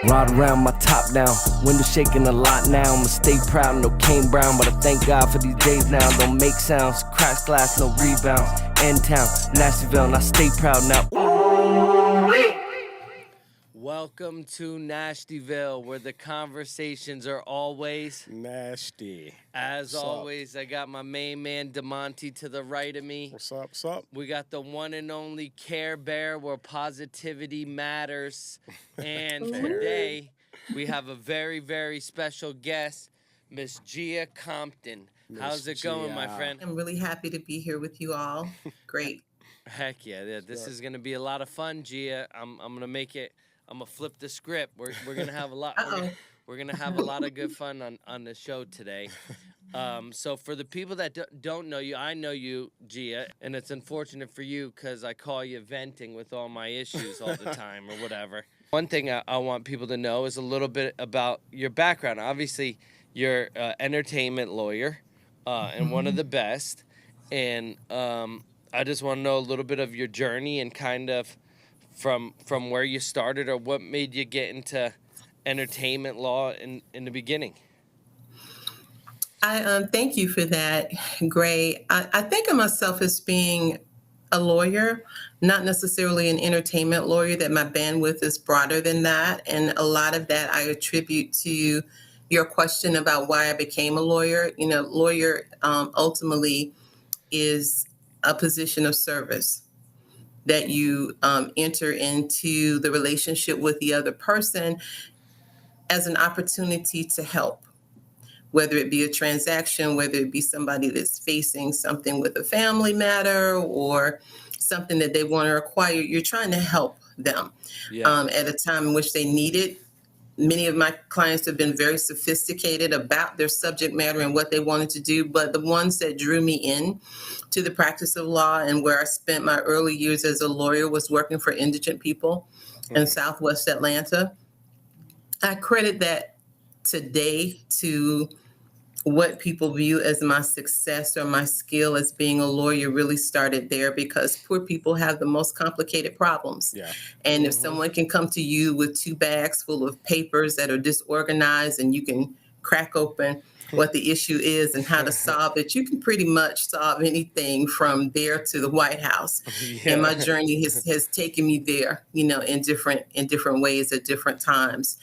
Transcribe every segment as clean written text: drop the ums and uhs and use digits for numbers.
Ride around my top down, window shaking a lot now. I'ma stay proud, no Kane Brown, but I thank God for these days now. Don't make sounds, crash glass, no rebounds. End town, Nashtyville, and I stay proud now. Welcome to Nashtyville, where the conversations are always nasty. As always, I got my main man Damonte to the right of me. What's up? What's up? We got the one and only Carebear, where positivity matters. And today we have a very, very special guest, Miss Gia Compton. How's it going, my friend? I'm really happy to be here with you all. Great. Heck yeah. This is gonna be a lot of fun, Gia. I'm gonna make it. I'm gonna flip the script. We're gonna have a lot. We're gonna have a lot of good fun on the show today. So for the people that don't know you, I know you, Gia, and it's unfortunate for you because I call you venting with all my issues all the time or whatever. One thing I want people to know is a little bit about your background. Obviously, you're an entertainment lawyer and one of the best. And I just want to know a little bit of your journey and kind of from where you started or what made you get into entertainment law in the beginning. I thank you for that, Gray. I think of myself as being a lawyer, not necessarily an entertainment lawyer, that my bandwidth is broader than that. And a lot of that I attribute to your question about why I became a lawyer. You know, lawyer ultimately is a position of service that you enter into the relationship with the other person as an opportunity to help, whether it be a transaction, whether it be somebody that's facing something with a family matter or something that they want to acquire. You're trying to help them at a time in which they need it. Many of my clients have been very sophisticated about their subject matter and what they wanted to do, but the ones that drew me in to the practice of law and where I spent my early years as a lawyer was working for indigent people in Southwest Atlanta. I credit that today to what people view as my success or my skill as being a lawyer really started there, because poor people have the most complicated problems. Yeah. And if someone can come to you with 2 bags full of papers that are disorganized and you can crack open what the issue is and how to solve it, you can pretty much solve anything from there to the White House. And my journey has taken me there, you know, in different ways at different times.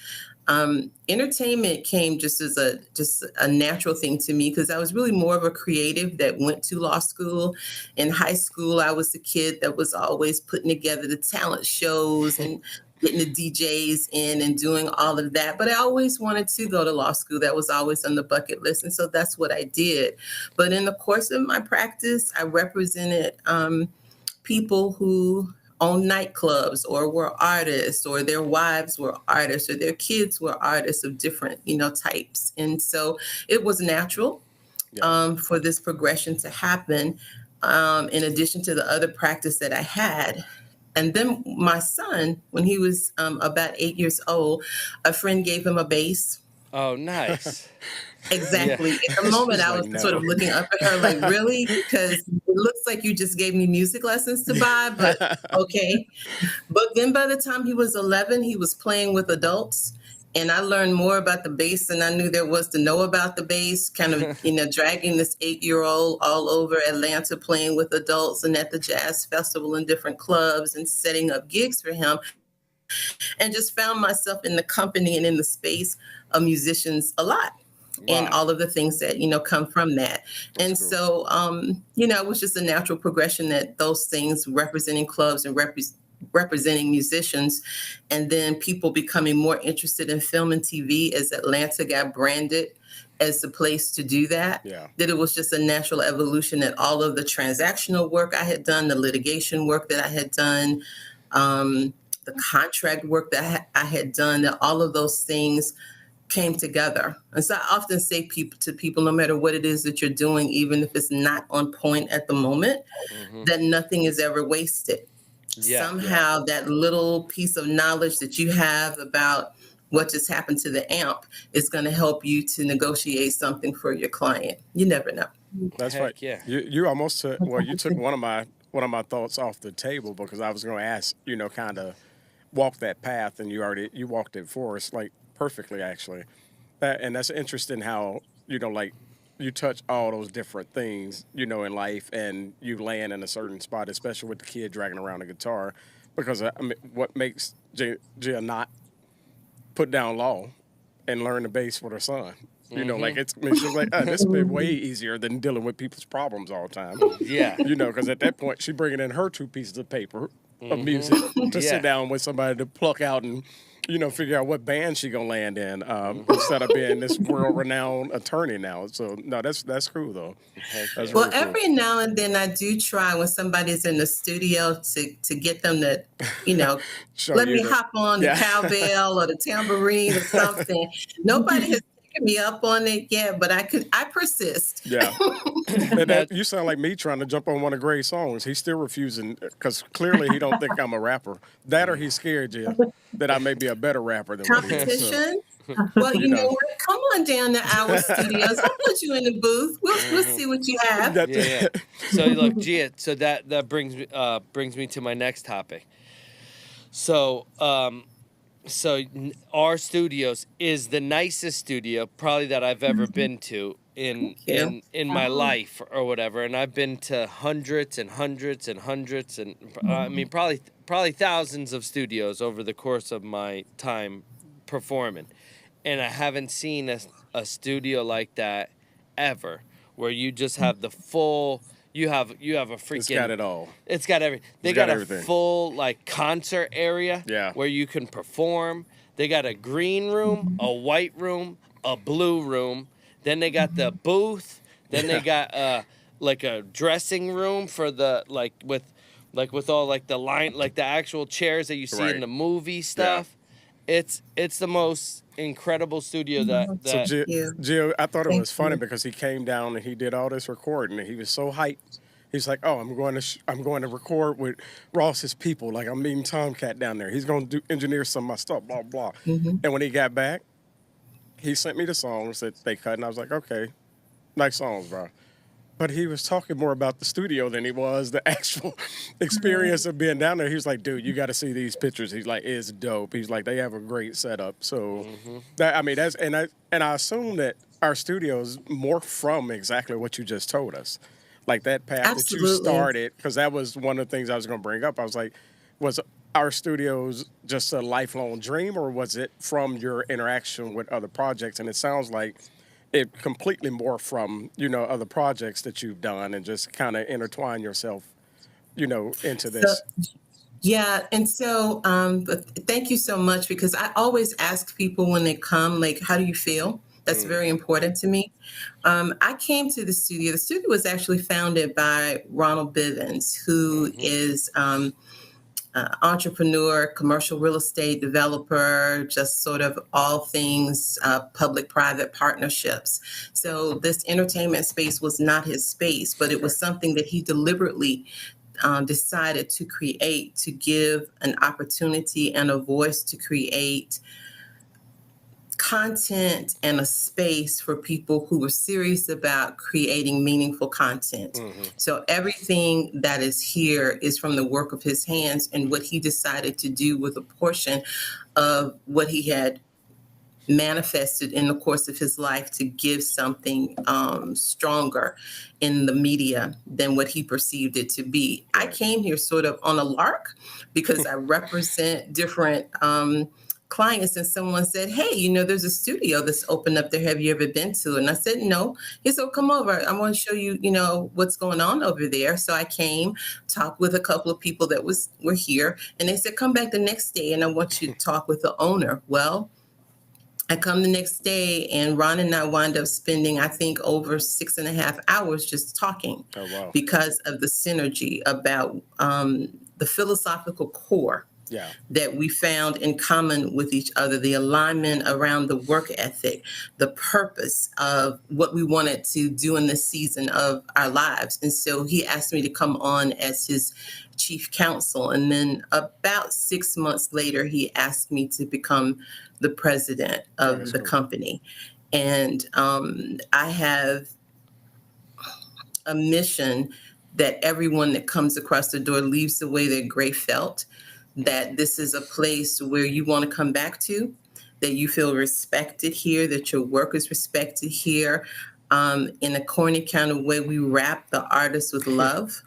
Entertainment came just as a natural thing to me because I was really more of a creative that went to law school. In high school, I was the kid that was always putting together the talent shows and getting the DJs in and doing all of that. But I always wanted to go to law school. That was always on the bucket list. And so that's what I did. But in the course of my practice, I represented people who owned nightclubs or were artists, or their wives were artists, or their kids were artists of different, types. And so it was natural for this progression to happen, in addition to the other practice that I had. And then my son, when he was about 8 years old, a friend gave him a bass. Oh, nice. Exactly. Yeah. At the moment, I was sort of looking up at her like, really? Because it looks like you just gave me music lessons to buy, but okay. But then by the time he was 11, he was playing with adults. And I learned more about the bass than I knew there was to know about the bass, kind of, dragging this 8-year-old all over Atlanta, playing with adults and at the jazz festival and different clubs and setting up gigs for him. And just found myself in the company and in the space of musicians a lot. Wow. And all of the things that, come from that. That's cool. So, it was just a natural progression that those things, representing clubs and representing musicians, and then people becoming more interested in film and TV as Atlanta got branded as the place to do that, that it was just a natural evolution that all of the transactional work I had done, the litigation work that I had done, the contract work that I had done, that all of those things came together. And so I often say to people, no matter what it is that you're doing, even if it's not on point at the moment, that nothing is ever wasted. Somehow that little piece of knowledge that you have about what just happened to the amp is going to help you to negotiate something for your client. You never know. That's right. Yeah. You almost you took one of my thoughts off the table, because I was going to ask, kind of walked that path and you walked it for us like perfectly actually. And that's interesting how, like you touch all those different things, in life and you land in a certain spot, especially with the kid dragging around a guitar. Because what makes Gia not put down law and learn the bass with her son? Like she's like, this has been way easier than dealing with people's problems all the time. Yeah. Because at that point, she's bringing in her 2 pieces of paper of music to sit down with somebody to pluck out and, figure out what band she gonna land in instead of being this world-renowned attorney now. So no, that's cool though. That's well, really every cool. now and then I do try when somebody's in the studio to get them to, let me hop on the cowbell or the tambourine or something. Nobody has taken me up on it yet, but I persist. Yeah. You sound like me trying to jump on one of Gray's songs. He's still refusing because clearly he don't think I'm a rapper. That or he's scared, that I may be a better rapper than what he is. Competition? Well, you know what? Come on down to our studios. I'll put you in the booth. We'll see what you have. Yeah. So look, Gia. So that brings me to my next topic. So our studios is the nicest studio probably that I've ever been to in my life or whatever, and I've been to hundreds and hundreds and hundreds and I mean probably thousands of studios over the course of my time performing, and I haven't seen a studio like that ever, where you just have the full. You have a freaking. It's got it all. It's got everything. They got everything. Full like concert area. Yeah. Where you can perform. They got a green room, a white room, a blue room. Then they got the booth. Then they got like a dressing room for the with all like the line, like the actual chairs that you see in the movie stuff. Yeah. It's the most incredible studio that So Gio, I thought it was funny because he came down and he did all this recording and he was so hyped. He's like, "Oh, I'm going to record with Ross's people. Like I'm meeting Tomcat down there. He's going to engineer some of my stuff, blah blah." And when he got back, he sent me the songs that they cut, and I was like, "Okay, nice songs, bro." But he was talking more about the studio than he was the actual experience of being down there. He was like, "Dude, you got to see these pictures." He's like, "It's dope." He's like, "They have a great setup." So, that's and I assume that our studios morphed from exactly what you just told us, like that path that you started. Because that was one of the things I was going to bring up. I was like, was our studios just a lifelong dream, or was it from your interaction with other projects? And it sounds like it completely morphed from, other projects that you've done and just kind of intertwine yourself, into this. And so thank you so much, because I always ask people when they come, like, how do you feel? That's very important to me. I came to the studio. The studio was actually founded by Ronald Bivens, who is entrepreneur, commercial real estate developer, just sort of all things public-private partnerships. So this entertainment space was not his space, but it was something that he deliberately decided to create, to give an opportunity and a voice to create content and a space for people who were serious about creating meaningful content. So everything that is here is from the work of his hands and what he decided to do with a portion of what he had manifested in the course of his life to give something stronger in the media than what he perceived it to be. I came here sort of on a lark because I represent different clients, and someone said, "Hey, there's a studio that's opened up there. Have you ever been to?" And I said, "No." He said, "Come over. I want to show you, what's going on over there." So I came, talked with a couple of people that were here, and they said, "Come back the next day, and I want you to talk with the owner." Well, I come the next day, and Ron and I wind up spending, I think, over 6.5 hours just talking. Oh, wow. Because of the synergy about the philosophical core that we found in common with each other, the alignment around the work ethic, the purpose of what we wanted to do in this season of our lives. And so he asked me to come on as his chief counsel. And then about 6 months later, he asked me to become the president of the company. And I have a mission that everyone that comes across the door leaves the way they're great felt. that this is a place where you want to come back to, that you feel respected here, that your work is respected here. In a corny kind of way, we wrap the artist with love.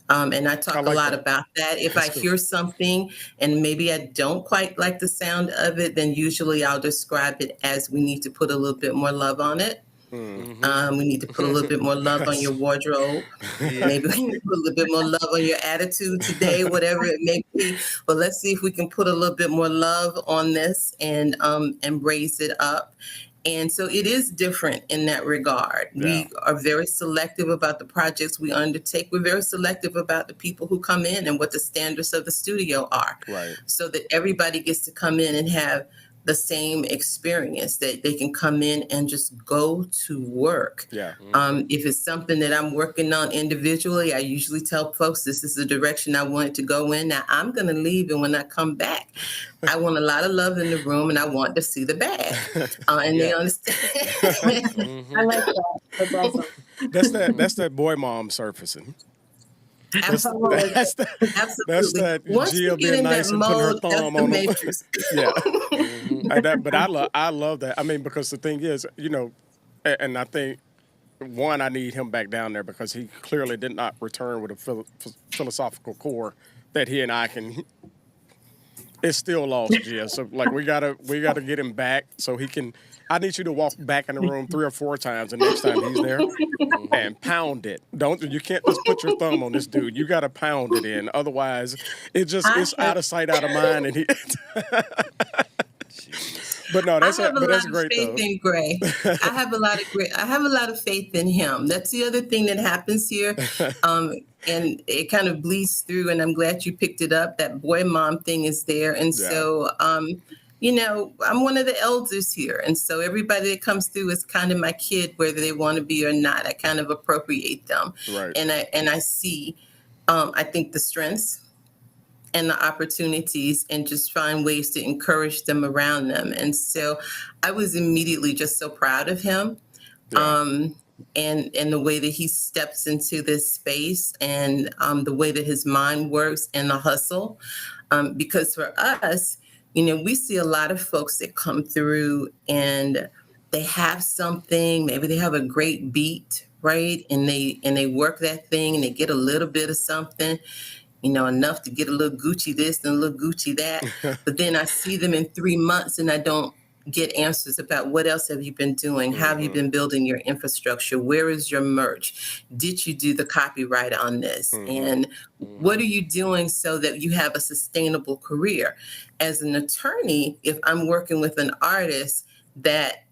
And I talk a lot about that. If I hear something and maybe I don't quite like the sound of it, then usually I'll describe it as we need to put a little bit more love on it. We need to put a little bit more love on your wardrobe. Maybe we need to put a little bit more love on your attitude today, whatever it may be. But let's see if we can put a little bit more love on this and raise it up. And so it is different in that regard. Yeah. We are very selective about the projects we undertake. We're very selective about the people who come in and what the standards of the studio are. Right. So that everybody gets to come in and have the same experience, that they can come in and just go to work. Yeah. If it's something that I'm working on individually, I usually tell folks this is the direction I want it to go in. Now I'm going to leave, and when I come back, I want a lot of love in the room, and I want to see the bag. And they understand. I like that. That's awesome. That's that boy mom surfacing. Absolutely. That's that Once Gia being nice and putting her thumb on them. Yeah. But I love that. I mean, because the thing is, and I think, one, I need him back down there because he clearly did not return with a philosophical core that he and I can. It's still lost, Gia. So we gotta get him back so he can. I need you to walk back in the room 3 or 4 times the next time he's there and pound it. You can't just put your thumb on this dude. You got to pound it in. Otherwise, it's out of sight, out of mind. And he. But no, that's great. I have a lot of faith in Gray. I have a lot of faith in him. That's the other thing that happens here. And it kind of bleeds through, and I'm glad you picked it up. That boy mom thing is there. And so, I'm one of the elders here. And so everybody that comes through is kind of my kid, whether they want to be or not. I kind of appropriate them. Right. And I see, I think, the strengths and the opportunities, and just find ways to encourage them around them. And so I was immediately just so proud of him. Yeah. And the way that he steps into this space, and the way that his mind works, and the hustle. Because for us, we see a lot of folks that come through and they have something, maybe they have a great beat, right? And they work that thing and they get a little bit of something, enough to get a little Gucci this and a little Gucci that. But then I see them in 3 months and I don't get answers about what else have you been doing? How have you been building your infrastructure? Where is your merch? Did you do the copyright on this? And what are you doing so that you have a sustainable career? As an attorney, if I'm working with an artist that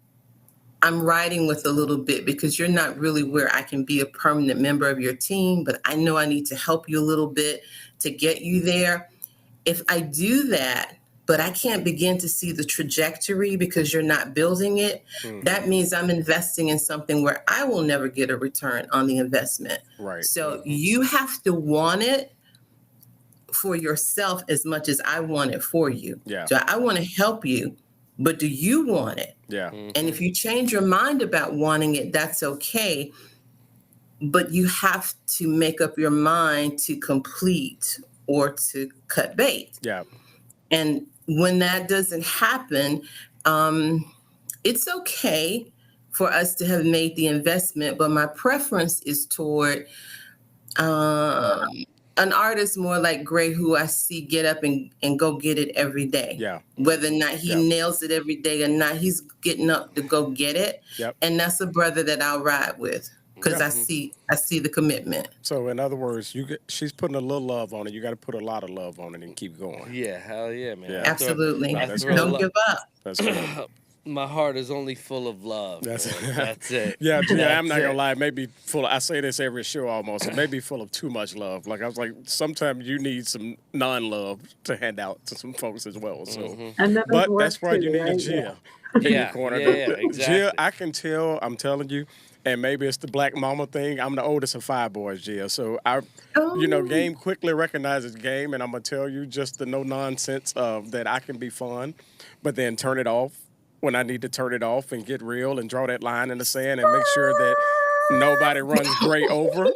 I'm riding with a little bit, because you're not really where I can be a permanent member of your team, but I know I need to help you a little bit to get you there. If I do that, but I can't begin to see the trajectory because you're not building it, that means I'm investing in something where I will never get a return on the investment. Right. So you have to want it for yourself as much as I want it for you. Yeah. So I want to help you, but do you want it? Yeah. And if you change your mind about wanting it, that's okay. But you have to make up your mind to complete or to cut bait. Yeah. And when that doesn't happen, it's okay for us to have made the investment, but my preference is toward an artist more like Gray, who I see get up and go get it every day. Yeah. Whether or not he nails it every day or not, he's getting up to go get it. Yep. And that's a brother that I'll ride with. Because I see the commitment. So in other words, she's putting a little love on it. You got to put a lot of love on it and keep going. Yeah, hell yeah, man. Yeah. Absolutely. Don't give up. That's good. My heart is only full of love. That's it. Yeah, I'm not gonna lie. Maybe I say this every show almost. It may be full of too much love. Like I was like, sometimes you need some non-love to hand out to some folks as well. So, but that's why you need a Gia. Yeah, exactly. Gia, I can tell. I'm telling you. And maybe it's the black mama thing. I'm the oldest of 5 boys, Gia. So game quickly recognizes game, and I'm gonna tell you just the no nonsense of that I can be fun, but then turn it off when I need to turn it off and get real and draw that line in the sand and make sure that Nobody runs Gray over.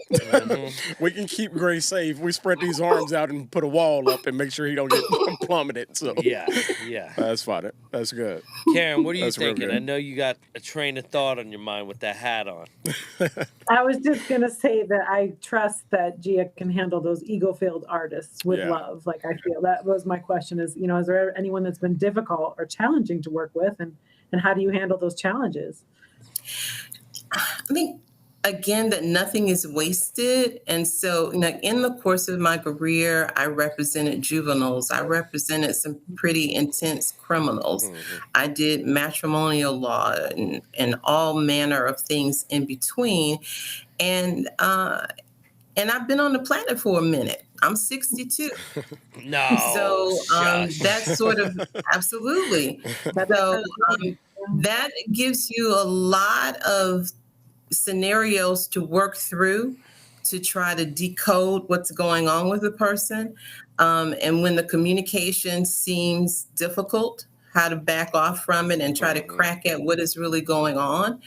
We can keep Gray safe. We spread these arms out and put a wall up and make sure he don't get plummeted. So Yeah. that's fine. That's good. Karen, what are you That's real thinking? good. I know you got a train of thought on your mind with that hat on. I was just going to say that I trust that Gia can handle those ego-filled artists with love. Like, I feel that was my question is, is there anyone that's been difficult or challenging to work with? And how do you handle those challenges? I think, again, that nothing is wasted. And so, in the course of my career, I represented juveniles. I represented some pretty intense criminals. I did matrimonial law and all manner of things in between. And I've been on the planet for a minute. I'm 62. No. So that's sort of absolutely. So that gives you a lot of scenarios to work through to try to decode what's going on with the person. And when the communication seems difficult, how to back off from it and try to crack at what is really going on.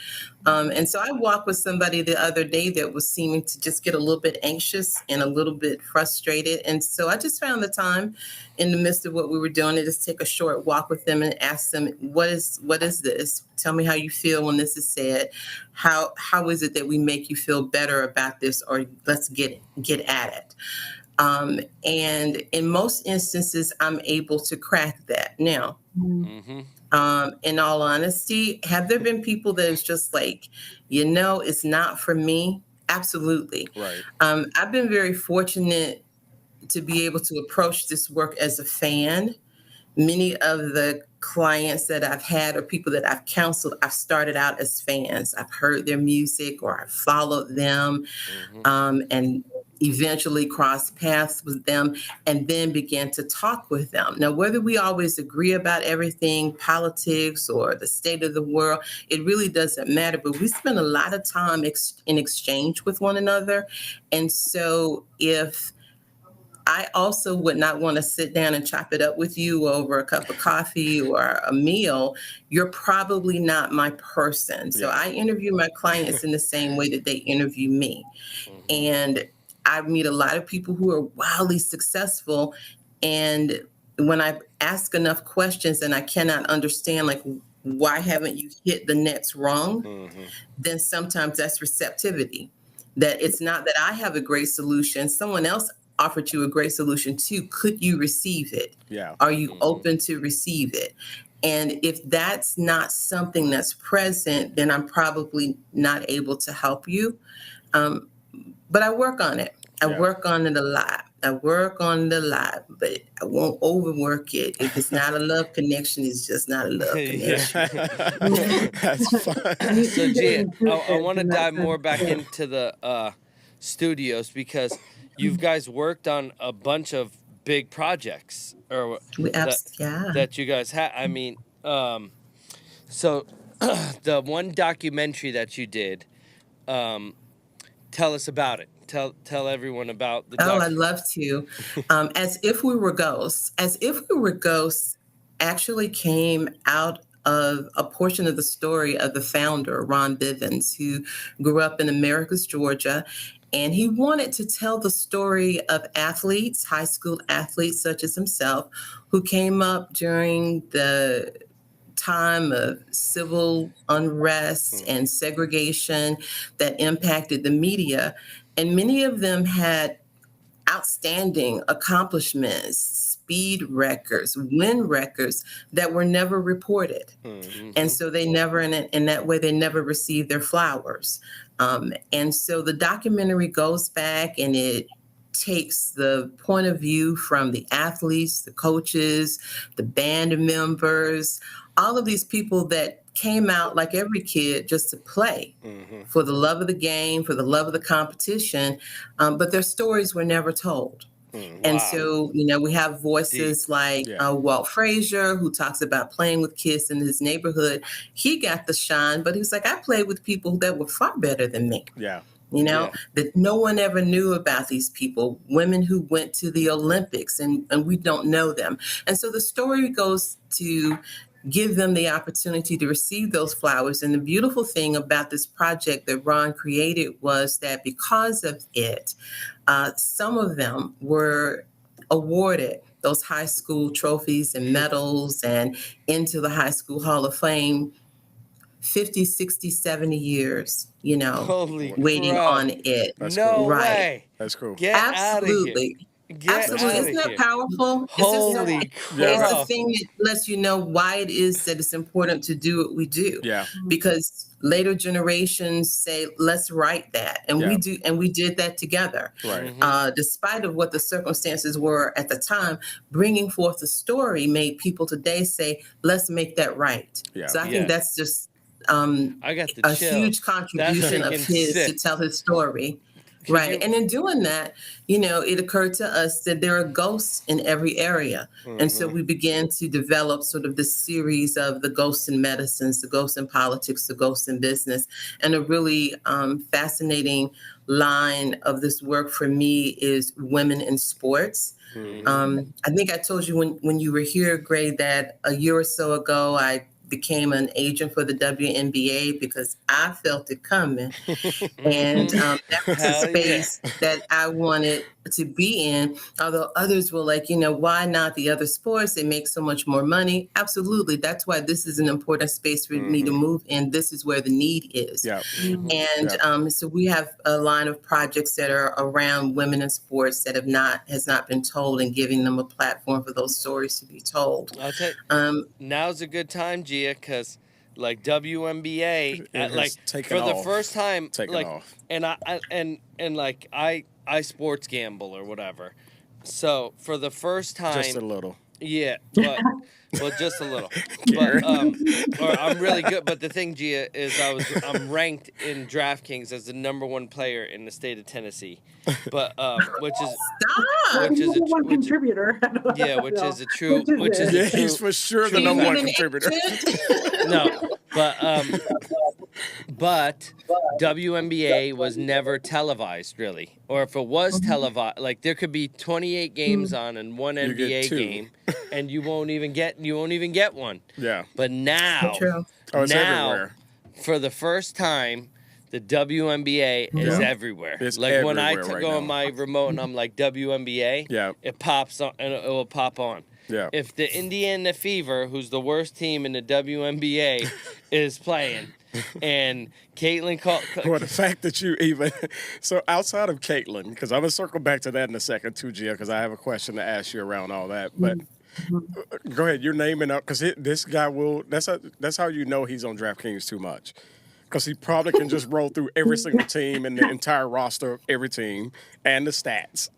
And so I walked with somebody the other day that was seeming to just get a little bit anxious and a little bit frustrated. And so I just found the time in the midst of what we were doing to just take a short walk with them and ask them, what is this? Tell me how you feel when this is said. How is it that we make you feel better about this, or let's get at it. And in most instances, I'm able to crack that. Now, in all honesty, have there been people that is just like, it's not for me? Absolutely. Right. I've been very fortunate to be able to approach this work as a fan. Many of the clients that I've had or people that I've counseled, I've started out as fans. I've heard their music or I've followed them and eventually crossed paths with them and then began to talk with them. Now, whether we always agree about everything, politics or the state of the world, it really doesn't matter. But we spend a lot of time in exchange with one another. And so if I also would not want to sit down and chop it up with you over a cup of coffee or a meal, you're probably not my person. So I interview my clients in the same way that they interview me. And I meet a lot of people who are wildly successful. And when I ask enough questions and I cannot understand, like, why haven't you hit the next rung? Then sometimes that's receptivity. That it's not that I have a great solution. Someone else offered you a great solution too. Could you receive it? Yeah. Are you open to receive it? And if that's not something that's present, then I'm probably not able to help you. But I work on it. I work on it a lot. But I won't overwork it. If it's not a love connection, it's just not a love connection. That's fine. So, Gia, I want to dive more back into the studios because you guys worked on a bunch of big projects that you guys had. I mean, so the one documentary that you did, tell us about it. Tell everyone about the I'd love to. As If We Were Ghosts. As If We Were Ghosts actually came out of a portion of the story of the founder, Ron Bivens, who grew up in Americus, Georgia. And he wanted to tell the story of athletes, high school athletes such as himself, who came up during the time of civil unrest and segregation that impacted the media. And many of them had outstanding accomplishments, speed records, win records that were never reported. And so they never, in that way, they never received their flowers. And so the documentary goes back and it takes the point of view from the athletes, the coaches, the band members, all of these people that came out like every kid just to play for the love of the game, for the love of the competition, but their stories were never told. And so, we have voices like Walt Frazier, who talks about playing with kids in his neighborhood. He got the shine, but he was like, I played with people that were far better than me. That no one ever knew about these people, women who went to the Olympics and we don't know them. And so the story goes to give them the opportunity to receive those flowers. And the beautiful thing about this project that Ron created was that because of it, some of them were awarded those high school trophies and medals and into the High School Hall of Fame 50, 60, 70 years, Holy waiting crap. on it. That's No cool. Right. way. That's cool. Get out of here. Absolutely. Get Absolutely. out Isn't of that here. powerful? Holy It's crap. the thing that lets you know why it is that it's important to do what we do. Yeah. Because later generations say, let's write that. And Yeah. we do, and we did that together. Right. Despite of what the circumstances were at the time, bringing forth the story made people today say, let's make that right. Yeah. So I Yes. think that's just I got the a chills. huge contribution of freaking his sick. to tell his story. Could Right. you- And in doing that, it occurred to us that there are ghosts in every area. And so we began to develop sort of this series of the ghosts in medicines, the ghosts in politics, the ghosts in business. And a really fascinating line of this work for me is women in sports. I think I told you when you were here, Gray, that a year or so ago, I became an agent for the WNBA because I felt it coming. And that was a Hell yeah. space that I wanted to be in. Although others were like, why not the other sports? They make so much more money. Absolutely. That's why this is an important space for me to move in. This is where the need is. Yeah. And so we have a line of projects that are around women in sports that has not been told, and giving them a platform for those stories to be told. I'll tell you, now's a good time, Gia, because like WNBA, It like has taken for the off. first time, Taken like, off. and like I sports gamble or whatever. So for the first time, Just a little. yeah, but well, just a little. But or I'm really good. But the thing, Gia, is I'm ranked in DraftKings as the #1 player in the state of Tennessee. But which is one contributor. yeah, which is a true. Yeah, he's for sure the #1 contributor. No, but WNBA was never televised, really. Or if it was televised, like there could be 28 games on in one You get NBA two. game, and you won't even get one. Yeah. But now, True. Oh, it's now, everywhere. for the first time, the WNBA is everywhere. It's like when I everywhere right go on now. my remote and I'm like WNBA, Yeah. it pops on and it will pop on. Yeah. If the Indiana Fever, who's the worst team in the WNBA, is playing, and Caitlin Well, the fact that you even so outside of Caitlin, because I'm gonna circle back to that in a second too, Gia, because I have a question to ask you around all that. But go ahead, you're naming up because this guy will. That's how you know he's on DraftKings too much, because he probably can just roll through every single team and the entire roster of every team and the stats.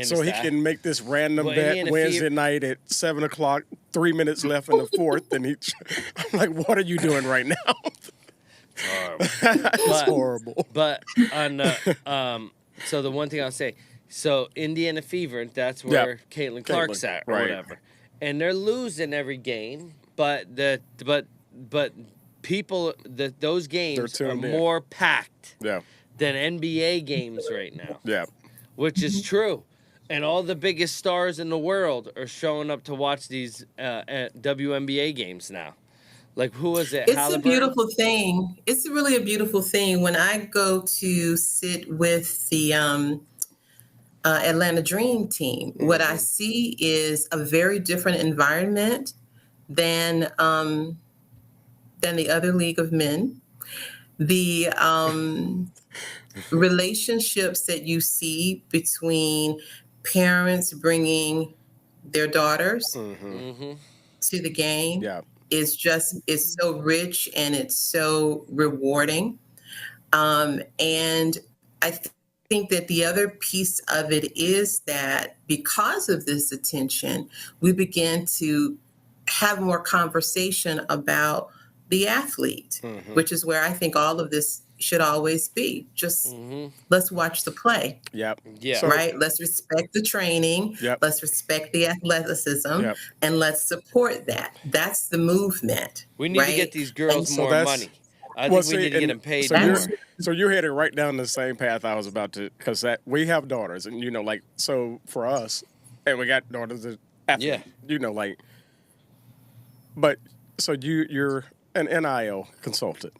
So he can make this random Well, bet Indiana Wednesday Fever- night at 7:00, 3 minutes left in the fourth, and I'm like, what are you doing right now? It's horrible. But on so the one thing I'll say, so Indiana Fever, that's where Caitlin Clark's at or right. whatever, and they're losing every game, but people those games are tuned in. more packed Yeah. than NBA games right now, Yeah. which is true. And all the biggest stars in the world are showing up to watch these WNBA games now. Like, who was it? It's Halliburton? a beautiful thing. It's really a beautiful thing. When I go to sit with the Atlanta Dream team, what I see is a very different environment than the other league of men. The relationships that you see between parents bringing their daughters to the game Yeah. is so rich and it's so rewarding. And I think that the other piece of it is that because of this attention, we begin to have more conversation about the athlete, which is where I think all of this should always be. Just let's watch the play. Yep. Yeah. So- Right? Let's respect the training. Yep. Let's respect the athleticism. Yep. And let's support that. That's the movement. We need to get right? these girls And more that's- money. I think we need to get them paid so more. you're headed right down the same path I was about to, because we have daughters, and so for us, and we got daughters that athletes, Yeah. but so you're an NIL consultant.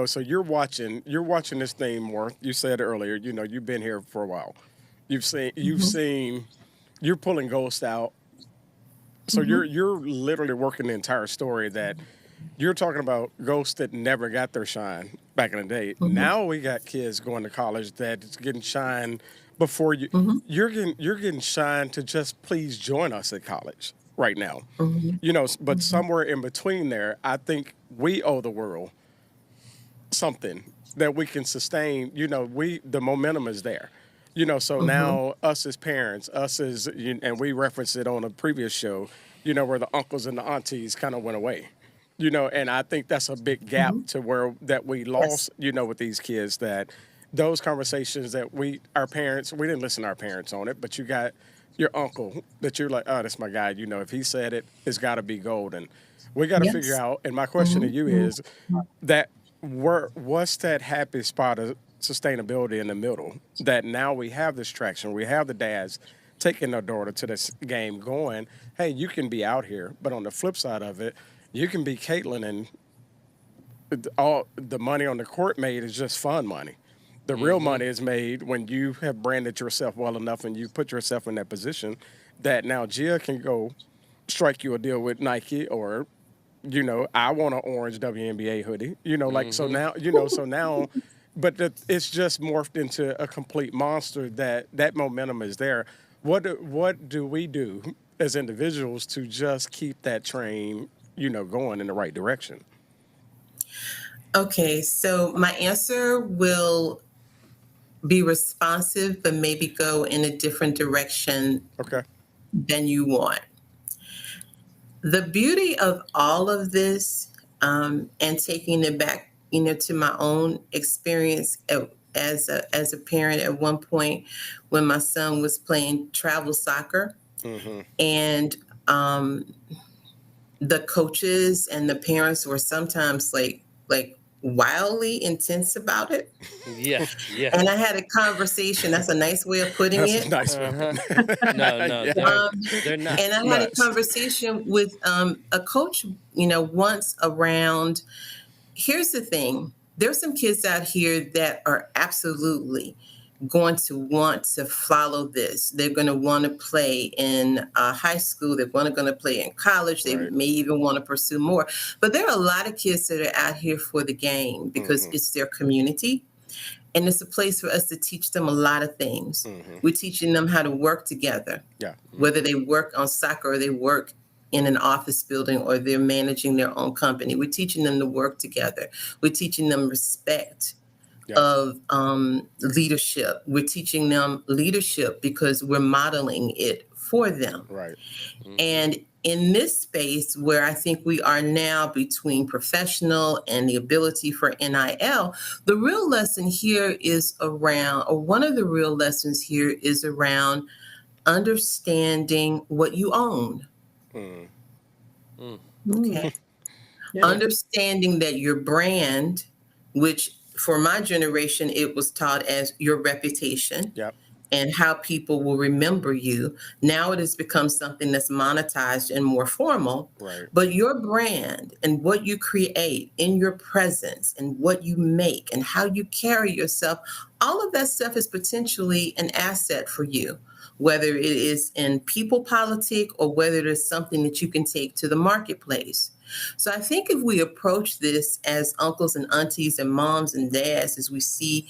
So you're watching this thing more. You said earlier, you've been here for a while. You've seen you're pulling ghosts out. So you're literally working the entire story that you're talking about ghosts that never got their shine back in the day. Now we got kids going to college that's getting shine before you. You're getting shine to just please join us at college right now. But somewhere in between there, I think we owe the world something that we can sustain. The momentum is there. So now us as parents, and we referenced it on a previous show, where the uncles and the aunties kind of went away. And I think that's a big gap to where that we lost, with these kids, that those conversations that we didn't listen to our parents on it, but you got your uncle that you're like, oh, that's my guy. If he said it, it's got to be gold. And we got to figure out, and my question to you is that what's that happy spot of sustainability in the middle, that now we have this traction, we have the dads taking their daughter to this game going, hey, you can be out here, but on the flip side of it, you can be Caitlin, and all the money on the court made is just fun money. The real money is made when you have branded yourself well enough and you put yourself in that position that now Gia can go strike you a deal with Nike, or I want an orange WNBA hoodie, so now, but it's just morphed into a complete monster that momentum is there. What do we do as individuals to just keep that train, going in the right direction? Okay, so my answer will be responsive, but maybe go in a different direction than you want. The beauty of all of this, and taking it back, to my own experience as a parent at one point when my son was playing travel soccer, and the coaches and the parents were sometimes like wildly intense about it. Yeah. And I had a conversation. That's a nice way of putting it. Nice. No, they're not. And I had a conversation with a coach, once around. Here's the thing. There's some kids out here that are absolutely going to want to follow this. They're going to want to play in high school. They're going to play in college. They may even want to pursue more. But there are a lot of kids that are out here for the game because it's their community. And it's a place for us to teach them a lot of things. We're teaching them how to work together. Whether they work on soccer or they work in an office building or they're managing their own company. We're teaching them to work together. We're teaching them respect of leadership. We're teaching them leadership because we're modeling it for them. And in this space where I think we are now between professional and the ability for NIL, the real lesson here is around, or one of the real lessons here is around understanding what you own. Okay. Understanding that your brand, which for my generation, it was taught as your reputation and how people will remember you. Now it has become something that's monetized and more formal. But your brand and what you create in your presence and what you make and how you carry yourself, all of that stuff is potentially an asset for you, whether it is in people politic or whether it is something that you can take to the marketplace. So I think if we approach this as uncles and aunties and moms and dads, as we see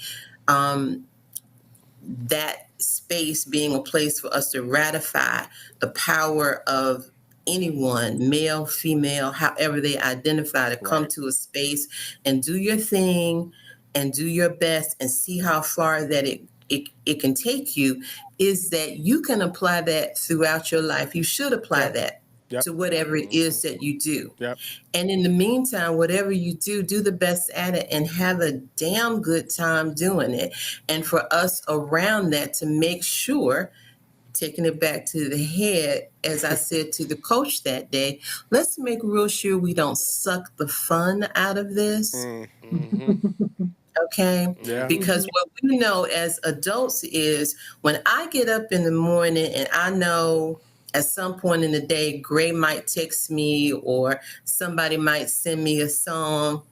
that space being a place for us to ratify the power of anyone, male, female, however they identify, to come to a space and do your thing and do your best and see how far that it can take you, is that you can apply that throughout your life. You should apply that to whatever it is that you do. And in the meantime, whatever you do, do the best at it and have a damn good time doing it. And for us around that to make sure, taking it back to the head, as I said to the coach that day, let's make real sure we don't suck the fun out of this. Okay? Because what we know as adults is when I get up in the morning and I know at some point in the day, Gray might text me or somebody might send me a song.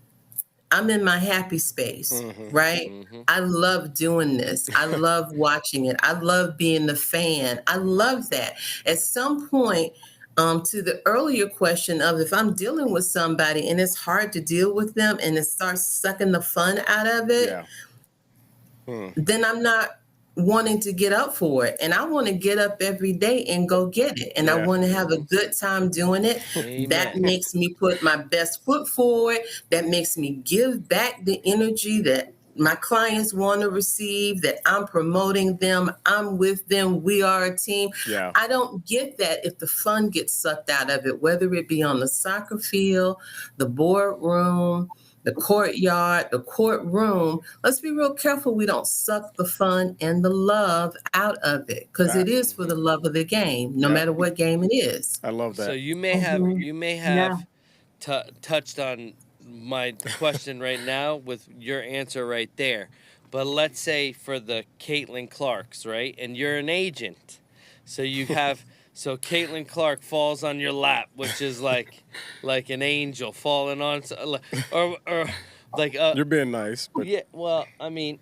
I'm in my happy space, right? I love doing this. I love watching it. I love being the fan. I love that. At some point, to the earlier question of if I'm dealing with somebody and it's hard to deal with them and it starts sucking the fun out of it, then I'm not wanting to get up for it. And I want to get up every day and go get it. And I want to have a good time doing it. Amen. That makes me put my best foot forward. That makes me give back the energy that my clients want to receive, that I'm promoting them. I'm with them. We are a team. Yeah. I don't get that if the fun gets sucked out of it, whether it be on the soccer field, the boardroom, the courtyard, the courtroom. Let's be real careful we don't suck the fun and the love out of it, because it is for the love of the game, no matter what game it is. I love that. So you may have touched on my question right now with your answer right there. But let's say for the Caitlin Clarks, right? And you're an agent. So you have so Caitlin Clark falls on your lap, which is like an angel falling on, or like you're being nice. But... Yeah, well, I mean,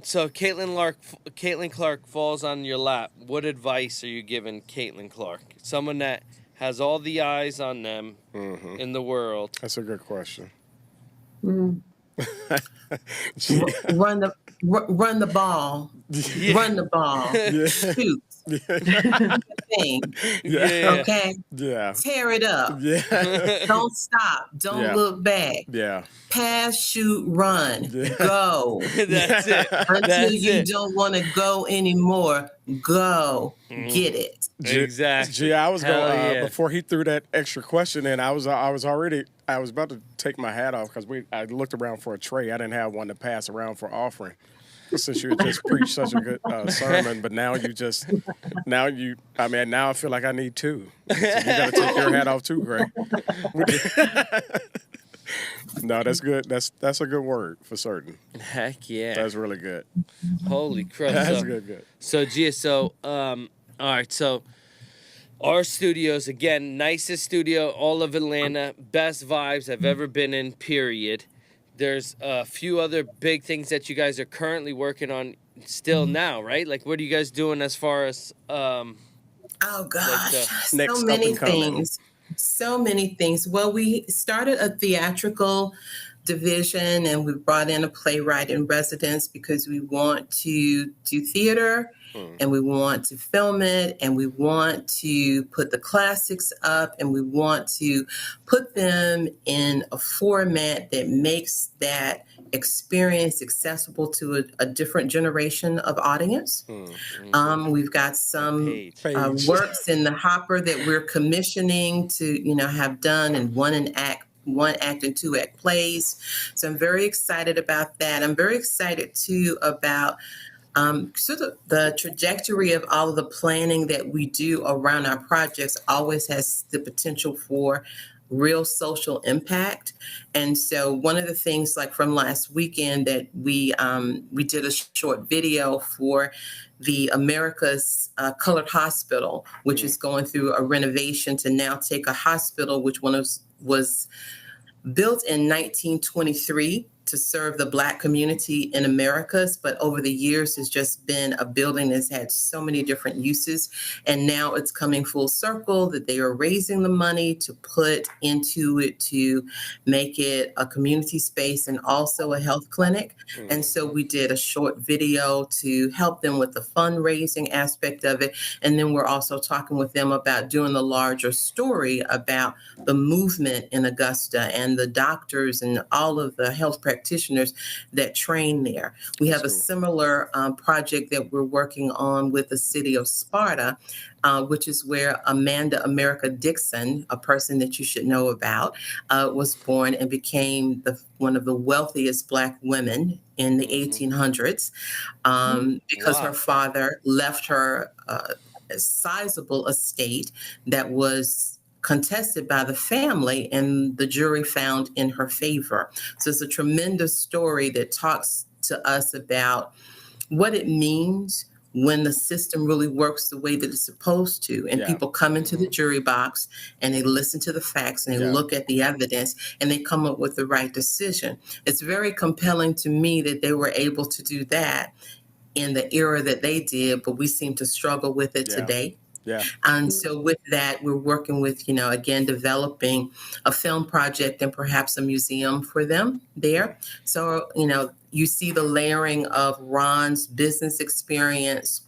so Caitlin Clark falls on your lap. What advice are you giving Caitlin Clark? Someone that has all the eyes on them in the world. That's a good question. Run the ball. Yeah. Run the ball. Shoot. Thing. Okay. Yeah. Tear it up. Yeah. Don't stop. Don't look back. Yeah. Pass, shoot, run. Go. That's it. Until you don't want to go anymore. Go. Get it. Exactly. Gee, I was going before he threw that extra question in. I was about to take my hat off because I looked around for a tray. I didn't have one to pass around for offering. Since you had just preached such a good sermon, but now now I feel like I need two. So you got to take your hat off too, Greg. No, that's good. That's a good word for certain. Heck yeah. That's really good. Holy crap. That's good. So, Gia, all right, so our studios, again, nicest studio, all of Atlanta, best vibes I've ever been in, period. There's a few other big things that you guys are currently working on still now, right? Like, what are you guys doing as far as... oh, gosh. Like so many things. So many things. Well, we started a theatrical division, and we brought in a playwright in residence because we want to do theater, and we want to film it, and we want to put the classics up, and we want to put them in a format that makes that experience accessible to a different generation of audience. We've got some works in the hopper that we're commissioning to, have done in one act and 2 act plays. So I'm very excited about that. I'm very excited too about sort of the trajectory of all of the planning that we do around our projects always has the potential for real social impact. And so one of the things, like from last weekend, that we did a short video for the America's Colored Hospital, which is going through a renovation to now take a hospital, which was built in 1923 to serve the Black community in Americas, but over the years has just been a building that's had so many different uses. And now it's coming full circle that they are raising the money to put into it to make it a community space and also a health clinic. And so we did a short video to help them with the fundraising aspect of it. And then we're also talking with them about doing the larger story about the movement in Augusta and the doctors and all of the health practitioners that train there. We have a similar project that we're working on with the city of Sparta, which is where Amanda America Dixon, a person that you should know about, was born and became one of the wealthiest Black women in the 1800s because her father left her a sizable estate that was contested by the family, and the jury found in her favor. So it's a tremendous story that talks to us about what it means when the system really works the way that it's supposed to, and people come into the jury box and they listen to the facts and they look at the evidence and they come up with the right decision. It's very compelling to me that they were able to do that in the era that they did, but we seem to struggle with it today. Yeah. And so with that, we're working with, again, developing a film project and perhaps a museum for them there. So, you see the layering of Ron's business experience,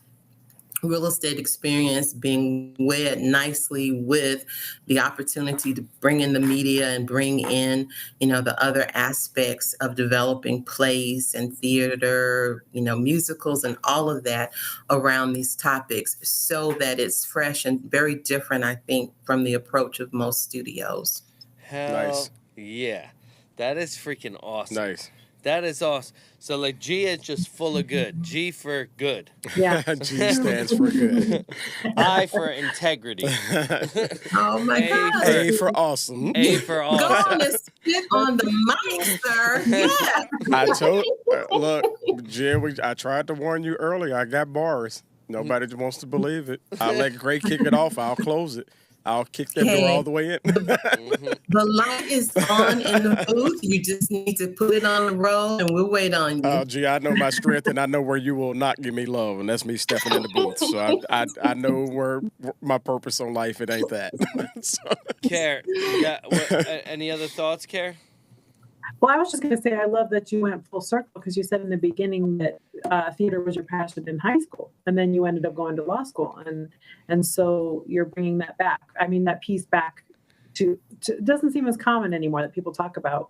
real estate experience being wed nicely with the opportunity to bring in the media and bring in, the other aspects of developing plays and theater, musicals and all of that around these topics, so that it's fresh and very different, I think, from the approach of most studios. Hell yeah. That is freaking awesome. Nice. That is awesome. So, like, G is just full of good. G for good. Yeah. G stands for good. I for integrity. Oh, my God. A for awesome. A for Go awesome. on and spit on the mic, sir. Yeah. I told, look, G, I tried to warn you earlier. I got bars. Nobody wants to believe it. I'll let Gray kick it off. I'll close it. I'll kick that door all the way in. The light is on in the booth. You just need to put it on the roll, and we'll wait on you. Oh, Gee, I know my strength, and I know where you will not give me love, and that's me stepping in the booth. So I know where my purpose on life. It ain't that. So. Care, any other thoughts, Care? Well, I was just going to say, I love that you went full circle, because you said in the beginning that theater was your passion in high school, and then you ended up going to law school, and so you're bringing that back. I mean, that piece back to it doesn't seem as common anymore that people talk about,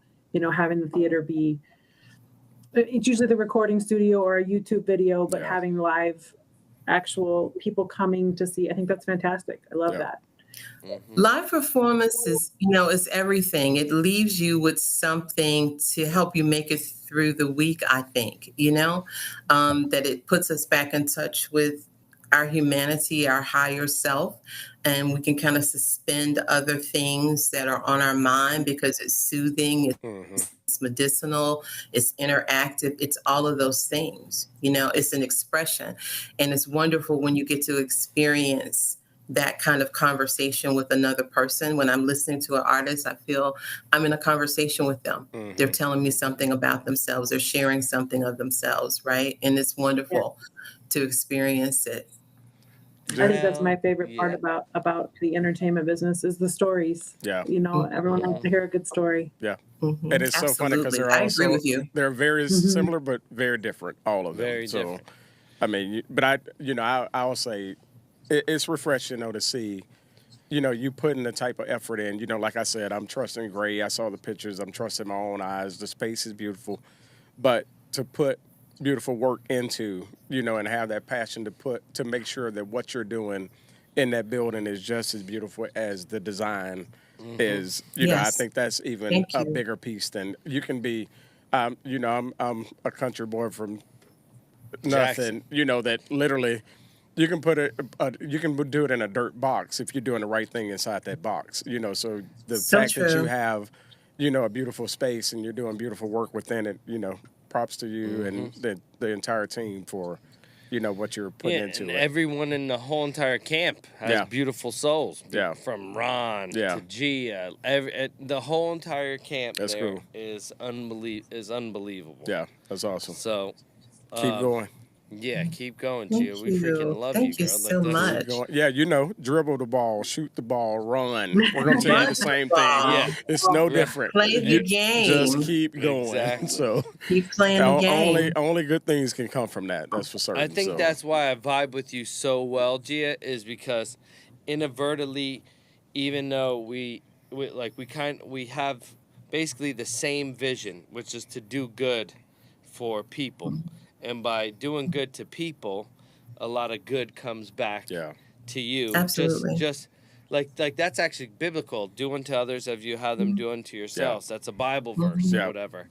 having the theater be. It's usually the recording studio or a YouTube video, but having live, actual people coming to see. I think that's fantastic. I love that. Mm-hmm. Live performance is, is everything. It leaves you with something to help you make it through the week, I think, that it puts us back in touch with our humanity, our higher self, and we can kind of suspend other things that are on our mind because it's soothing, it's medicinal, it's interactive, it's all of those things. It's an expression, and it's wonderful when you get to experience that kind of conversation with another person. When I'm listening to an artist, I feel I'm in a conversation with them. They're telling me something about themselves. They're sharing something of themselves, right? And it's wonderful to experience it. I think that's my favorite part about the entertainment business is the stories. Yeah. Everyone wants to hear a good story. Yeah. And it's so funny because they're I agree with you. They're very similar but very different, all of them. Very different. I mean, but I will say it's refreshing to see, you putting the type of effort in. Like I said, I'm trusting Gray. I saw the pictures. I'm trusting my own eyes. The space is beautiful. But to put beautiful work into, and have that passion to make sure that what you're doing in that building is just as beautiful as the design is, I think that's even a bigger piece than you can be. I'm a country boy from nothing, that literally you can put you can do it in a dirt box if you're doing the right thing inside that box, so the fact that you have, a beautiful space and you're doing beautiful work within it, props to you and the entire team for, what you're putting into and it. Everyone in the whole entire camp has beautiful souls. Yeah. From Ron to Gia. The whole entire camp is unbelievable. Yeah, that's awesome. So keep going. Yeah, keep going, Gia. We freaking love Thank you, you girl. so much. Yeah, dribble the ball, shoot the ball, run. We're going to tell you the same thing. Yeah. It's no different. Play the game. Just keep going. Exactly. So keep playing the game. Only good things can come from that. That's for certain. I think that's why I vibe with you so well, Gia, is because inadvertently, even though we have basically the same vision, which is to do good for people. And by doing good to people, a lot of good comes back to you. Absolutely. Just like that's actually biblical. Do unto others as you have them do unto yourselves. That's a Bible verse or whatever.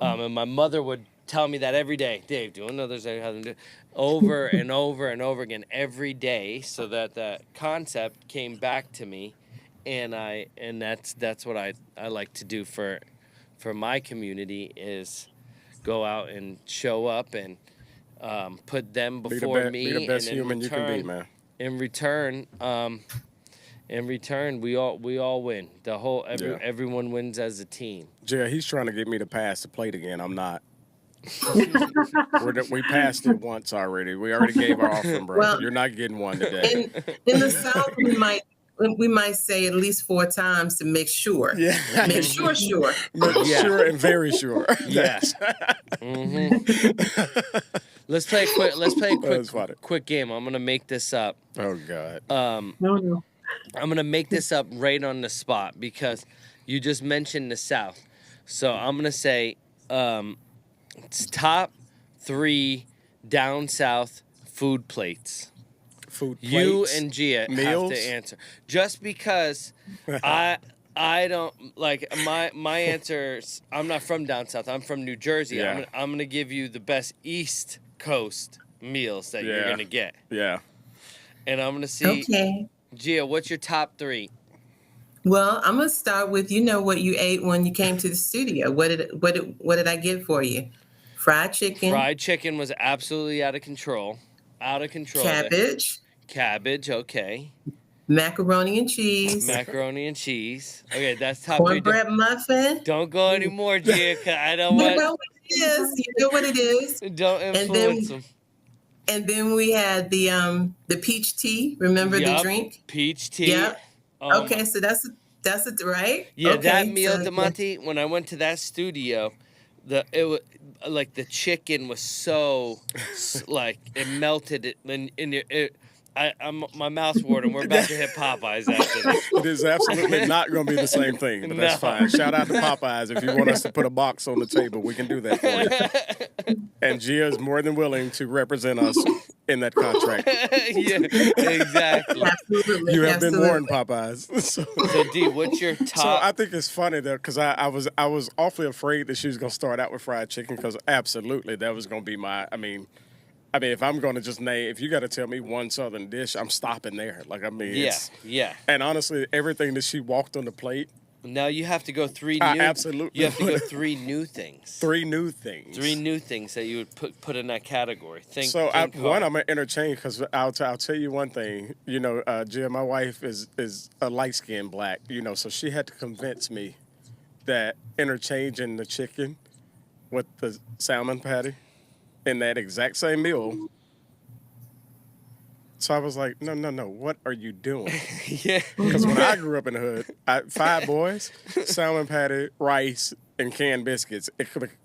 And my mother would tell me that every day. Dave, do unto others as you have them do. Over and over and over again every day, so that concept came back to me. And that's what I like to do for my community is go out and show up and put them before me. Be the best and human you can be, man. In return, we all win. Everyone wins as a team. Gia, he's trying to get me to pass the plate again. I'm not. We passed it once already. We already gave our offering, bro. Well, you're not getting one today. In the South, we might say at least 4 times to make sure. Yeah. Make sure. Make sure and very sure. Yes. Let's play a quick game. I'm gonna make this up. Oh God. No. I'm gonna make this up right on the spot because you just mentioned the South. So I'm gonna say it's top 3 down south food plates. Food plates. You and Gia meals? have to answer. Just because I don't like my answers. I'm not from down south. I'm from New Jersey. Yeah. I'm gonna give you the best East Coast meals that you're gonna get. Yeah. And I'm gonna see. Okay. Gia, what's your top 3? Well, I'm gonna start with what you ate when you came to the studio. What did I get for you? Fried chicken. Fried chicken was absolutely out of control. Cabbage, okay. Macaroni and cheese. Okay, that's top 3. Cornbread muffin. Don't go anymore, Gia. I don't You want. know what it is. You know what it is. Don't influence them. And then we had the peach tea. Remember the drink? Peach tea. Yeah. Okay, so that's it, right? Yeah, okay, that meal, Damonte. When I went to that studio, the chicken was so like it melted my mouth's watering. We're about to hit Popeyes after this. It is absolutely not going to be the same thing, but that's fine. Shout out to Popeyes. If you want us to put a box on the table, we can do that for you. And Gia is more than willing to represent us in that contract. Yeah, exactly. Absolutely. You have been warned, Popeyes. So D, what's your top? So I think it's funny though, because I was awfully afraid that she was going to start out with fried chicken, because absolutely that was going to be my. I mean, if I'm going to just name, if you got to tell me one Southern dish, I'm stopping there. Like, yeah. And honestly, everything that she walked on the plate. Now you have to go 3 new. Absolutely. You have to go 3 new things. 3 new things. 3 new things that you would put in that category. I'm gonna interchange, because I'll tell you one thing. You know, Gia, my wife is a light-skinned black. You know, so she had to convince me that interchanging the chicken with the salmon patty in that exact same meal. So I was like, no, what are you doing? Yeah. Because when I grew up in the hood, 5 boys, salmon patty, rice, and canned biscuits,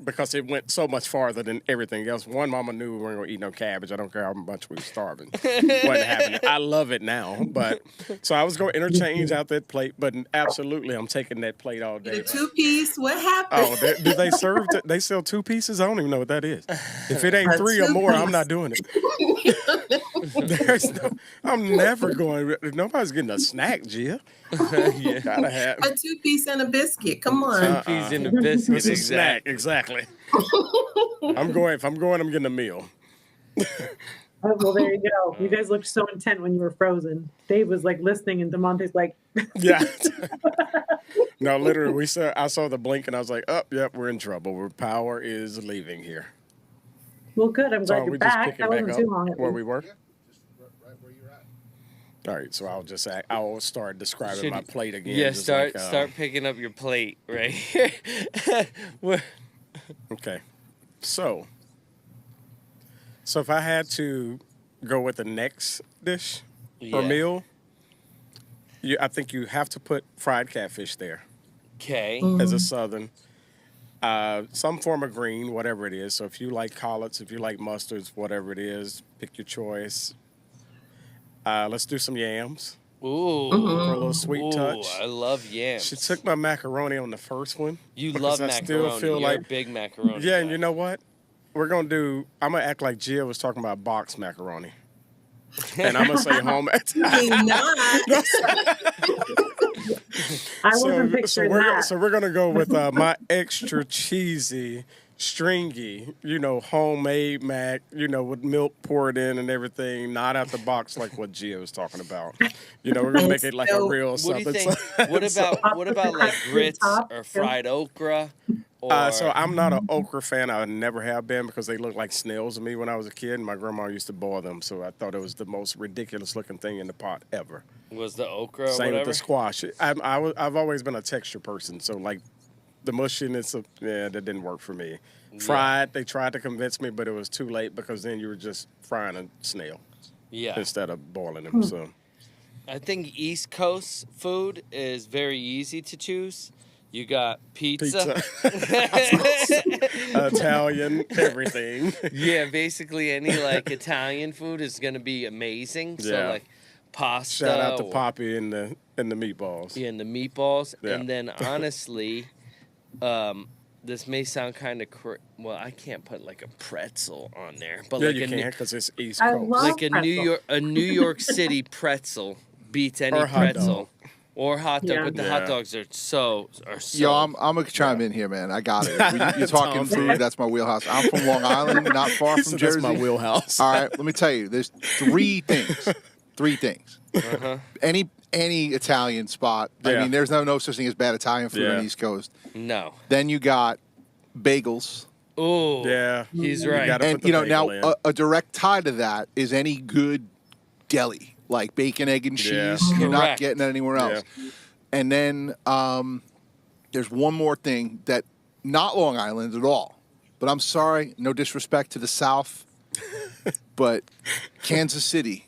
because it went so much farther than everything else. One mama knew we weren't going to eat no cabbage. I don't care how much we were starving. Wasn't happening. I love it now. But so I was going to interchange out that plate, but absolutely I'm taking that plate all day. The 2-piece, what happened? Oh, do they serve, they sell 2 pieces? I don't even know what that is. If it ain't 3 or more, I'm not doing it. I'm never going, nobody's getting a snack, Gia. Yeah. Gotta have a 2-piece and a biscuit. Come on. 2 pieces and a biscuit. It's a snack, exactly. I'm getting a meal. Well, there you go. You guys looked so intent when you were frozen. Dave was like listening, and Damonte's like, yeah. No, literally, I saw the blink, and I was like, oh, yep, we're in trouble. Our power is leaving here. Well, good. I'm glad you're back. That wasn't too long. Where we were? Yeah, just right where you're at. All right, so I'll start describing my plate again. Yeah, start picking up your plate right here. Okay, so if I had to go with the next dish or meal, I think you have to put fried catfish there. Okay. As a Southern, some form of green, whatever it is. So if you like collards, if you like mustards, whatever it is, pick your choice. Let's do some yams. Ooh. For a little sweet touch. I love yams. She took my macaroni on the first one. You love macaroni. Still feel You're a big macaroni Yeah, guy. and you know what? I'm going to act like Gia was talking about boxed macaroni. And I'm going to say home. I wasn't picturing that. So we're going to go with my extra cheesy, stringy, homemade mac, with milk poured in and everything, not out the box like what Gia was talking about. We're going to make it like a real What do you something. think? What about like grits or fried okra Or So I'm not an okra fan. I never have been because they look like snails to me when I was a kid. And my grandma used to boil them, so I thought it was the most ridiculous looking thing in the pot ever. was the okra or Same whatever? with the squash. I've always been a texture person, so like the mushiness of that didn't work for me. Fried, they tried to convince me, but it was too late because then you were just frying a snail instead of boiling them. So I think East Coast food is very easy to choose. You got pizza. Italian, everything. Yeah, basically any like Italian food is gonna be amazing. So Yeah. like pasta. Shout out to Poppy and the meatballs. Yeah, and the meatballs. Yeah. And then honestly, this may sound kind of well, I can't put like a pretzel on there, but Yeah, like you a can because it's East I Coast. love like a pretzel. New York City pretzel beats any Or hot pretzel. dog. Or hot dog, Yeah. but the hot Yeah. dogs are so. Yo, I'm gonna chime in here, man. I got it. You're talking Tom food. That's my wheelhouse. I'm from Long Island, not far He from said, Jersey. That's my wheelhouse. All right, let me tell you. There's three things. Uh-huh. Any Italian spot. I Yeah. mean, there's no such thing as bad Italian food on Yeah. the East Coast. No. Then you got bagels. Oh. Yeah. He's You right. gotta And put the you know, now bagel in. a direct tie to that is any good deli, like bacon, egg, and cheese. Yeah. You're not Correct. getting that anywhere else. And then there's one more thing that not Long Island at all. But I'm sorry, no disrespect to the South, but Kansas City,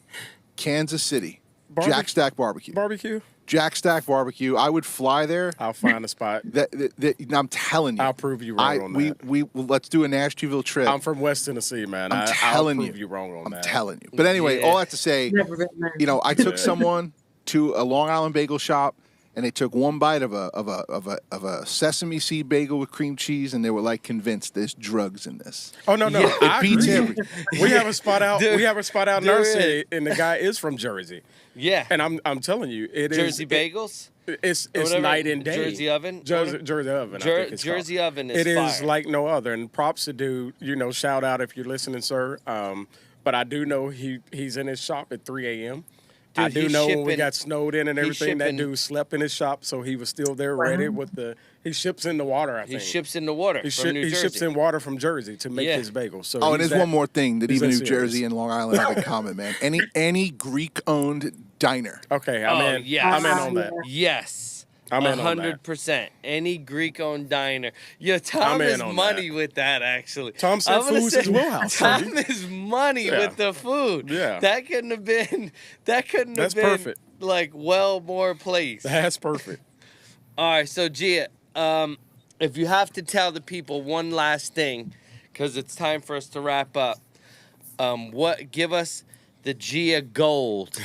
Jack Stack Barbecue. Barbecue? Jack Stack Barbecue. I would fly there. I'll find a spot. I'm telling you. I'll prove you wrong on that. Let's do a Nashtyville trip. I'm from West Tennessee, man. I'm telling I'll you. prove you wrong on that. I'm telling you. But anyway, Yeah. all that to say, Never been there. you know, I took someone to a Long Island bagel shop, and they took one bite of a sesame seed bagel with cream cheese, and they were like convinced there's drugs in this. Oh no, Yeah. It I beats agree. everything. We have a spot out. Dude, we have a spot out in our dude. city, and the guy is from Jersey. Yeah. And I'm telling you, it is Jersey bagels. It's whatever, night and day. Jersey oven? Jersey oven. I think it's Jersey called. oven is It is fire. like no other. And props to dude. You know, shout out if you're listening, sir. But I do know he's in his shop at 3 a.m. I Dude, do he's know when we shipping- got snowed in and he's everything, that shipping- dude slept in his shop, so he was still there ready with the. He ships in the water. I He think ships in the water from New he Jersey. ships in water from Jersey to make Yeah. his bagels. So Oh, and he's there's that- one more thing that he's even that New serious. Jersey and Long Island have in common, man. Any Greek-owned diner. Okay, I'm in. yeah. I'm in on that. Yes. I'm in on that. 100%. Any Greek-owned diner. Yo, Tom I'm in is on money that. with that, actually. Tom said I'm gonna food's say, his wheelhouse. Tom is money Yeah. with the food. Yeah. That couldn't have been. That couldn't That's have been perfect. like well more placed. That's perfect. All right, so Gia, if you have to tell the people one last thing, because it's time for us to wrap up, give us the Gia gold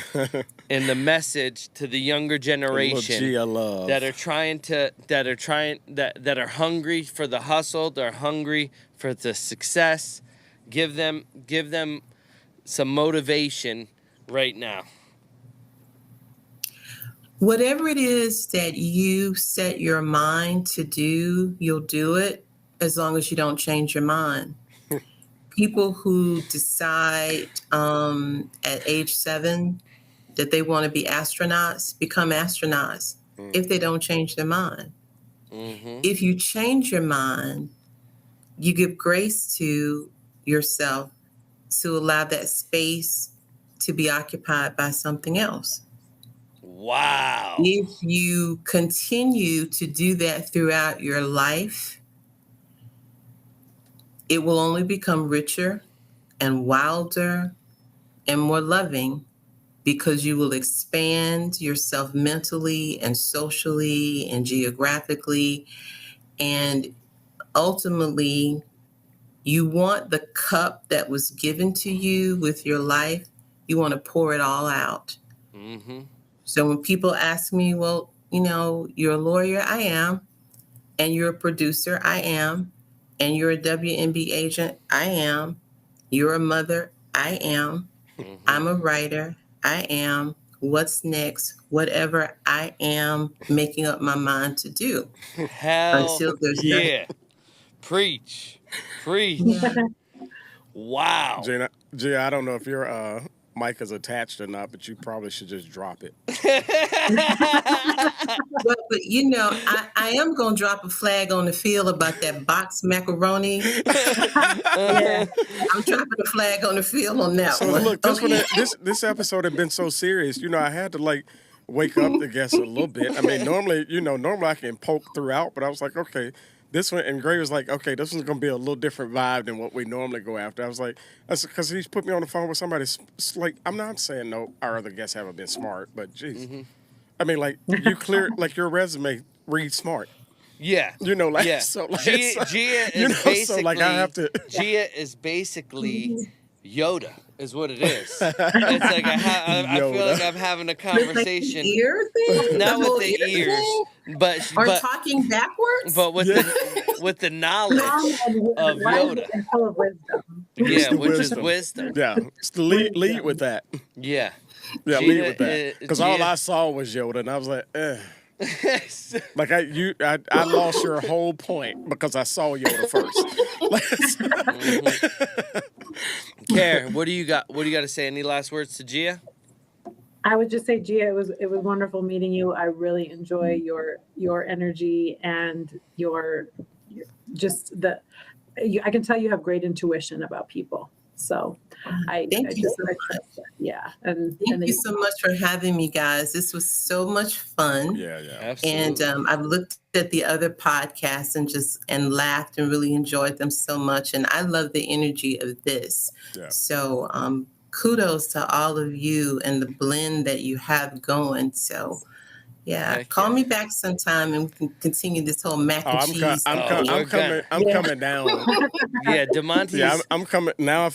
and the message to the younger generation Gia love. that are hungry for the hustle, they're hungry for the success. Give them some motivation right now. Whatever it is that you set your mind to do, you'll do it as long as you don't change your mind. People who decide at age 7 that they want to be astronauts become astronauts if they don't change their mind. Mm-hmm. If you change your mind, you give grace to yourself to allow that space to be occupied by something else. Wow. If you continue to do that throughout your life, it will only become richer and wilder and more loving because you will expand yourself mentally and socially and geographically. And ultimately, you want the cup that was given to you with your life, you want to pour it all out. Mm-hmm. So when people ask me, well, you know, you're a lawyer, I am, and you're a producer, I am, and you're a WNBA agent, I am, you're a mother, I am, I'm a writer, I am, what's next, whatever I am making up my mind to do. Hell Until there's yeah. Preach. Yeah. Gia, Wow. I don't know if your mic is attached or not, but you probably should just drop it. But but I am gonna drop a flag on the field about that box macaroni. Yeah. I'm dropping a flag on the field on that So one. look, this episode had been so serious. I had to like wake up the guests a little bit. I mean, normally I can poke throughout, but I was like, okay, this one. And Gray was like, okay, this one's gonna be a little different vibe than what we normally go after. I was like, that's because he's put me on the phone with somebody. Like, I'm not saying no, our other guests haven't been smart, but geez, I mean, like you clear, like your resume reads smart. Yeah. Like so. Like, Gia is basically. So like I have to. Gia is basically Yoda, is what it is. It's like I feel like I'm having a conversation. Like the ear thing? Not with whole the ear ears, thing? but Or talking backwards? but with the knowledge of Yoda. And full of wisdom. Yeah, the which wisdom. is wisdom. Yeah, lead with that. Yeah. Yeah, Gia lead with that. Because all Gia- I saw was Yoda, and I was like, like I lost your whole point because I saw Yoda first. Care, what do you got? What do you got to say? Any last words to Gia? I would just say, Gia, it was wonderful meeting you. I really enjoy your energy and your just the. I can tell you have great intuition about people. So I Thank you so much. Yeah, and Thank you so much for having me, guys. This was so much fun. Yeah. Absolutely. And I've looked at the other podcasts and laughed and really enjoyed them so much. And I love the energy of this. Yeah. So kudos to all of you and the blend that you have going. So yeah, Heck call yeah. me back sometime and we can continue this whole mac and cheese. I'm coming down. Yeah, Damonte's. Yeah, I'm coming now. I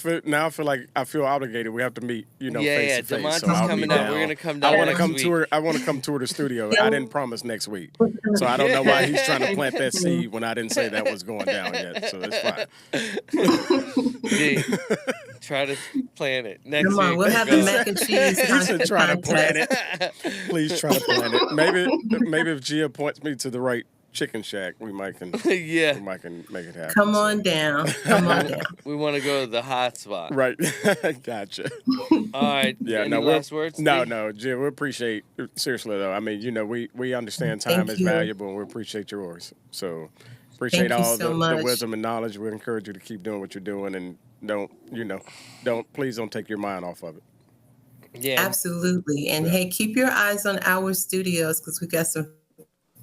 feel obligated. We have to meet. Face to face. Damonte's So I'll coming be out. down. We're gonna come down. I want to next come week. tour. I want to come tour the studio. I didn't promise next week, so I don't know why he's trying to plant that seed when I didn't say that was going down yet. So it's fine. G, try to plan it next Come on, week. we'll have the mac and cheese. He said, "Try to plan contest. it. Please try to plan it. Maybe if Gia points me to the right chicken shack, we might can make it happen. Come on down. Come on down. We want to go to the hot spot. Right. Gotcha. All right. Yeah. Any No. last words? No. Steve? No. Gia, we appreciate. Seriously though, I mean, we understand time Thank is you. valuable, and we appreciate yours. So appreciate Thank you all so the much. wisdom and knowledge. We encourage you to keep doing what you're doing, and please don't take your mind off of it. Yeah. Absolutely. And hey, keep your eyes on our studios because we got some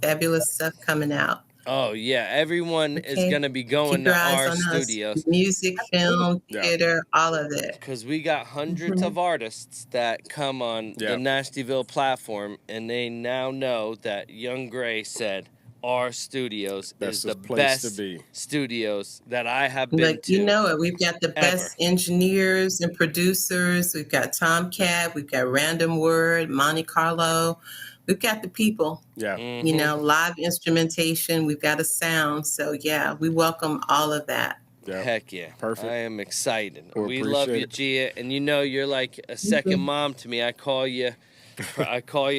fabulous stuff coming out. Oh yeah. Everyone is Okay. gonna be going Keep to your eyes our on studios. us. Music, film, Yeah. theater, all of it. Because we got hundreds of artists that come on Yeah. the Nashtyville platform, and they now know that Young Gray said our studios That's is the the place to best be. studios that I have been But to. you know it. We've got the Ever. best engineers and producers. We've got Tomcat. We've got Random Word, Monte Carlo. We've got the people, Yeah. Mhm. live instrumentation. We've got a sound. So yeah, we welcome all of that. Yeah. Heck yeah. Perfect. I am excited. We We love you, appreciate Gia. And you're like a second mom to me. I call you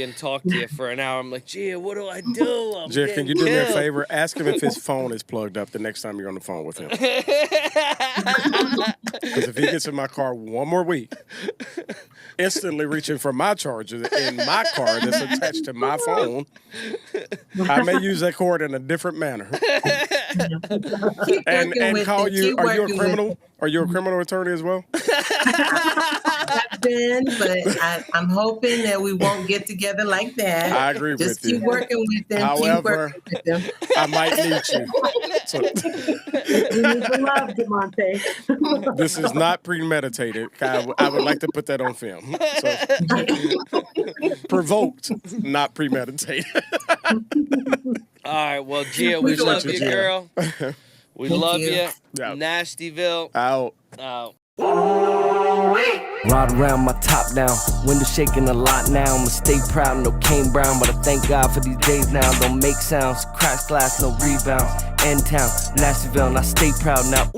and talk to you for an hour. I'm like, Gia, what do I do? I'm Gia, can you do me a killed. favor? Ask him if his phone is plugged up the next time you're on the phone with him. Because if he gets in my car one more week, instantly reaching for my charger in my car that's attached to my phone, I may use that cord in a different manner. Keep And working with call it. you. Keep Are you a working with criminal? Are you a criminal attorney as well? I've been, but I'm hoping that we won't get together like that. I agree Just with keep you. working with them. However, keep working with them. I might need you. So, we need to love Damonte. this is not premeditated. I would like to put that on film. So, provoked, not premeditated. All right, well, Gia, We we love love you, you, Gia. girl. We Thank love you. you. Yeah. Nashtyville. Out. Out. Ride around my top down, window shaking a lot now. I'ma stay proud, no Kane Brown, but I thank God for these days now. Don't make sounds, crash glass, no rebounds. End town, Nashtyville, and I stay proud now.